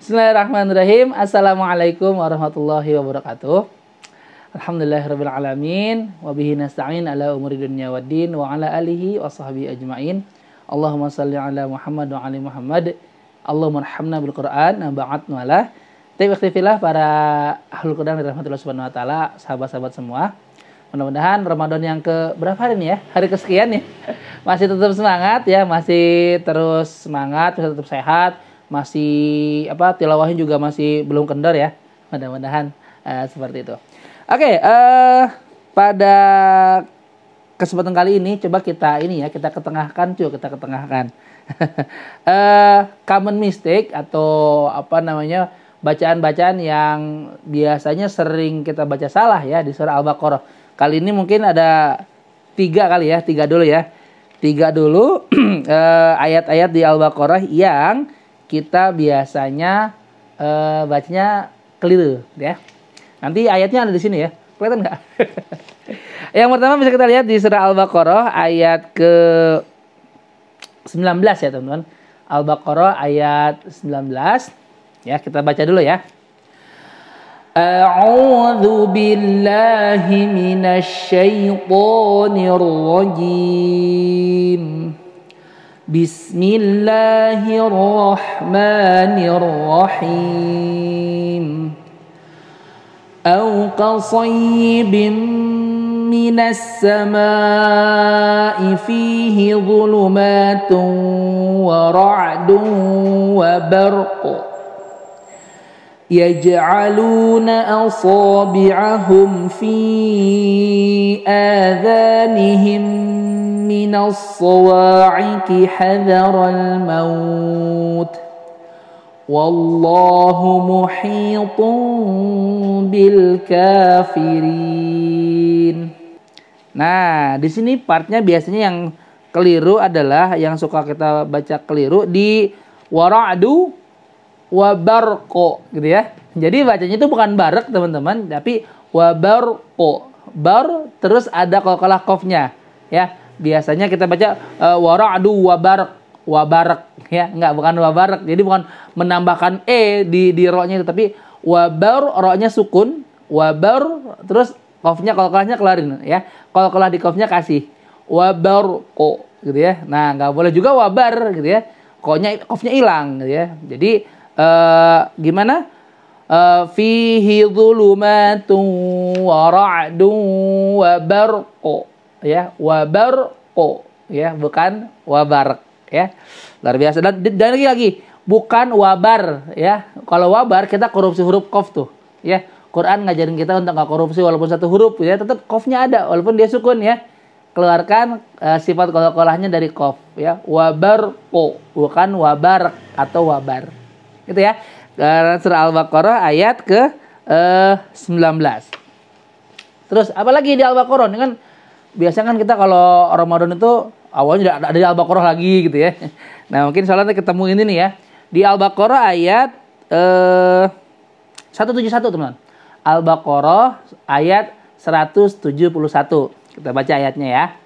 Bismillahirrahmanirrahim. Assalamualaikum warahmatullahi wabarakatuh. Alhamdulillahirabbil alamin wa bihi nasta'in ala umuri dunya waddin wa ala alihi wa sahbihi ajmain. Allahumma shalli ala Muhammad wa ali Muhammad. Allahumma arhamna bil Qur'an wa ba'd wala. Taibaktifillah para ahlul Qur'an rahmatullah subhanahu wa taala, sahabat-sahabat semua. Mudah-mudahan Ramadan yang ke berapa hari nih ya? Hari kesekian ya. Masih tetap semangat ya, masih terus semangat, masih tetap sehat. Masih tilawahnya juga masih belum kendor ya, mudah-mudahan seperti itu. Oke, pada kesempatan kali ini coba kita ketengahkan common mistake atau bacaan-bacaan yang biasanya sering kita baca salah ya di surah Al-Baqarah. Kali ini mungkin ada tiga dulu ayat-ayat di Al-Baqarah yang kita biasanya bacanya keliru ya. Nanti ayatnya ada di sini ya. Kelihatan nggak? Yang pertama bisa kita lihat di surah Al-Baqarah ayat ke 19 ya teman-teman. Al-Baqarah ayat 19. Ya, kita baca dulu ya. A'udzu billahi minasy syaithanir rajim. Bismillahirrahmanirrahim. Au qasayyibin minas samaa'i fihi dhulumatun wa ra'dun wa barqun yaj'aluna asabi'ahum fi adhanihim minas sawa'iqi hadaral maut wallahu muhitun bil kafirin. Nah, di sini partnya biasanya yang keliru adalah yang suka kita baca keliru di wara'du wa barqo gitu ya. Jadi bacanya itu bukan barak teman-teman, tapi wa barqo. Bar terus ada qalqalah qafnya ya. Biasanya kita baca wara'du wa barak ya, bukan wa barak. Jadi bukan menambahkan di ro-nya itu, tapi wa bar, ro-nya sukun, wa bar terus qafnya qalqalahnya kelarin ya. Qalqalah di qafnya kasih wa barqo gitu ya. Nah, enggak boleh juga wa bar gitu ya. Qafnya hilang gitu ya. Jadi gimana? Fihi dhulumatun wa ra'dun wa barqo ya, wa barqo ya, bukan wabar ya. Luar biasa. Dan lagi bukan wabar ya. Kalau wabar kita korupsi huruf qaf tuh ya. Quran ngajarin kita untuk enggak korupsi walaupun satu huruf ya, tetap qafnya ada walaupun dia sukun ya. Keluarkan sifat qalqalahnya dari qaf ya. Wabarqo bukan wabar atau wabar. Gitu ya. Surah Al-Baqarah ayat ke 19. Terus apalagi di Al-Baqarah ini kan biasanya kan kita kalau Ramadan itu awalnya ada di Al-Baqarah lagi gitu ya. Nah, mungkin soalnya ketemu ini nih ya. Di Al-Baqarah ayat 171 teman. Al-Baqarah ayat 171. Kita baca ayatnya ya.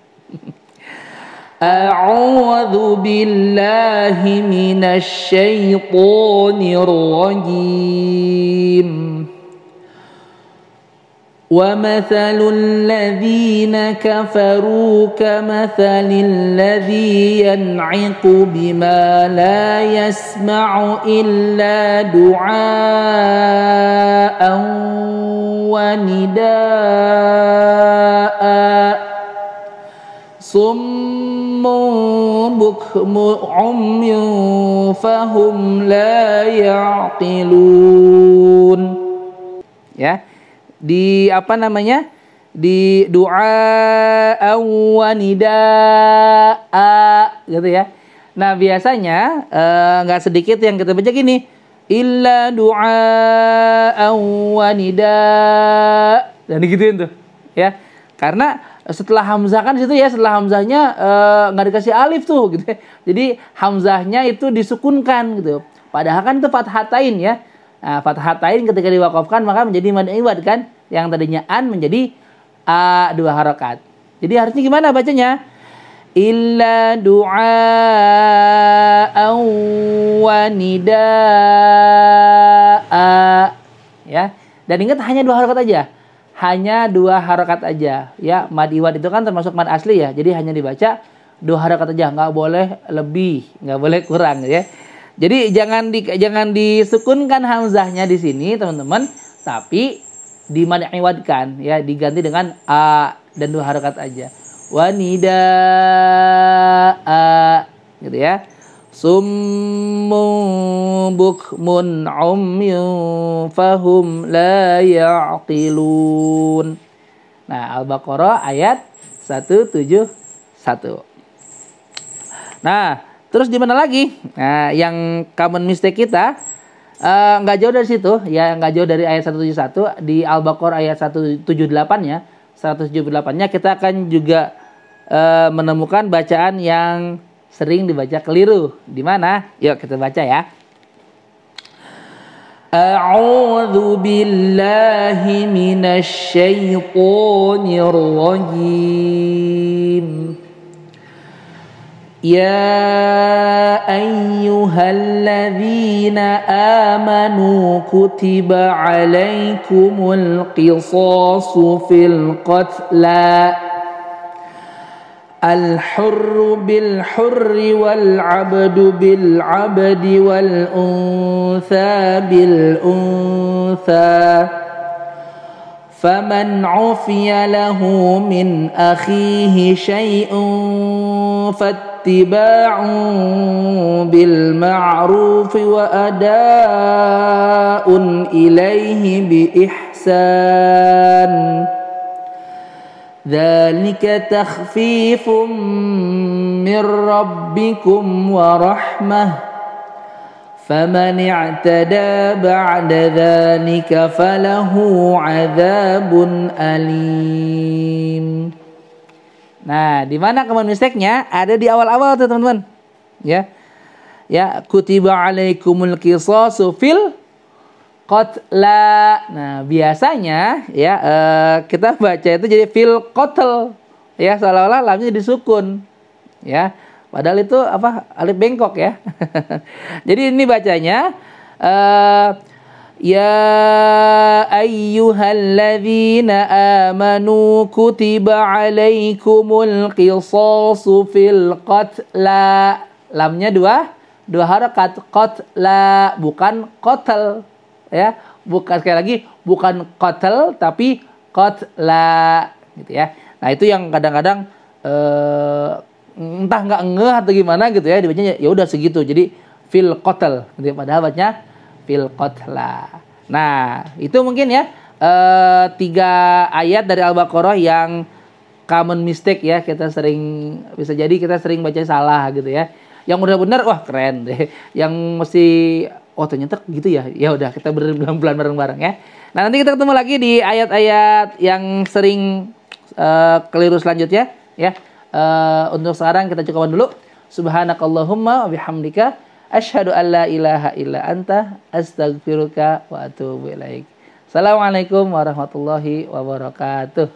A'udzu billahi minasy syaithanir rajim. وَمَثَلُ الَّذِينَ كَفَرُوا كَمَثَلِ الَّذِي يَنْعِقُ بِمَا لَا يَسْمَعُ إِلَّا دُعَاءً وَنِدَاءً صُمٌّ بُكْمٌ عُمْيٌ فَهُمْ لَا يَعْقِلُونَ. Ya. Di di doa wa nidaa gitu ya. Nah, biasanya nggak sedikit yang kita baca gini, illa doa wa nidaa, dan digituin tuh ya. Karena setelah hamzah kan situ ya, setelah hamzahnya nggak dikasih alif tuh gitu ya. Jadi hamzahnya itu disukunkan gitu. Padahal kan itu fathatain ya. Nah, fathatain ketika diwakafkan maka menjadi mad iwad kan, yang tadinya an menjadi a, 2 harakat. Jadi harusnya gimana bacanya? Illa du'a wa nidaa Dan ingat hanya 2 harokat aja. Hanya 2 harokat aja. Ya, mad iwad itu kan termasuk mad asli ya. Jadi hanya dibaca 2 harokat aja, nggak boleh lebih, nggak boleh kurang ya. Jadi jangan disukunkan hamzahnya di sini teman-teman, tapi di mad iwadkan ya, diganti dengan a dan 2 harokat aja. Wanidaa gitu ya. Summun bukmun umyun fahum la ya'qilun. Nah, Al-Baqarah ayat 171. Nah, terus di mana lagi? Nah, yang common mistake kita nggak jauh dari situ, ya nggak jauh dari ayat 171 di Al-Baqarah ayat 178-nya. 178-nya kita akan juga menemukan bacaan yang sering dibaca keliru. Di mana? Yuk kita baca ya. A'udzu billahi minasy syaithanir rajim. Ya ayyuhalladzina amanu kutiba 'alaikumul qisasu fil qatla al-hurru bil-hurri wal-'abdu bil-'abdi wal-untha bil-untha faman 'ufiya lahu min akhihi syai'un fattiba'un bil-ma'ruf wa ada'un ilaihi bi ihsan. Dzalika takhfifum mir rabbikum wa rahmah. Faman i'tada ba'da dzalika falahu 'adzabun alim. Nah, di mana common mistake-nya? Ada di awal-awal tuh, teman-teman. Ya. Ya, kutiba 'alaikumul qisasu fil qatla. Nah, biasanya ya kita baca itu jadi fil qatl. Ya, seolah-olah lamnya jadi sukun. Ya. Padahal itu apa? Alif bengkok ya. Jadi ini bacanya ya ayyuhalladzina amanu kutiba 'alaikumul qisasu fil qatla. Lamnya dua harakat, qatla bukan qatl. Ya, bukan, sekali lagi bukan qatl tapi qatla gitu ya. Nah, itu yang kadang-kadang entah nggak ngeh atau gimana gitu ya, dibacanya ya udah segitu. Jadi fil qatl gitu, padahal bacanya fil qatla. Nah, itu mungkin ya 3 ayat dari Al-Baqarah yang common mistake ya, kita sering baca salah gitu ya. Yang benar-benar wah keren deh. Yang mesti oh ternyata gitu ya. Ya udah kita pelan-pelan bareng-bareng ya. Nah, nanti kita ketemu lagi di ayat-ayat yang sering keliru selanjutnya ya. Untuk sekarang kita cukupkan dulu. Subhanakallahumma wa bihamdika asyhadu an la ilaha illa anta astaghfiruka wa atubu ilaik. Assalamualaikum warahmatullahi wabarakatuh.